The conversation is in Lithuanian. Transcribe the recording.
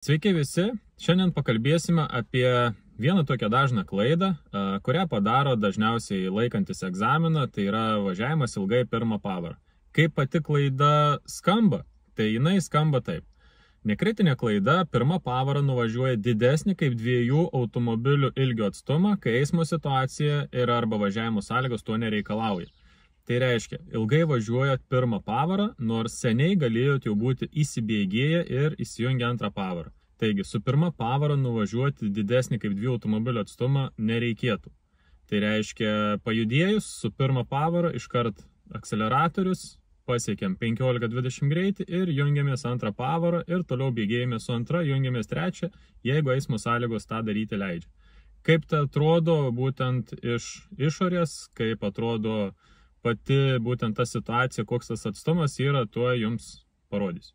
Sveiki visi, šiandien pakalbėsime apie vieną tokią dažną klaidą, kurią padaro dažniausiai laikantis egzaminą, tai yra važiavimas ilgai pirmą pavarą. Kaip pati klaida skamba? Tai jinai skamba taip. Nekritinė klaida pirmą pavarą nuvažiuoja didesnį kaip 2 automobilių ilgio atstumą, kai eismo situacija ir arba važiavimo sąlygos to nereikalauja. Tai reiškia, ilgai važiuojat pirmą pavarą, nors seniai galėjot jau būti įsibėgėję ir įsijungę antrą pavarą. Taigi, su pirma pavara nuvažiuoti didesnį kaip 2 automobilio atstumą nereikėtų. Tai reiškia, pajudėjus su pirma pavara iškart akceleratorius, pasiekiam 15-20 greitį ir jungiamės antrą pavarą ir toliau bėgėjame su antra, jungiamės trečią, jeigu eismo sąlygos tą daryti leidžia. Kaip tai atrodo būtent iš išorės, kaip atrodo pati būtent ta situacija, koks tas atstumas yra, tuo jums parodysiu.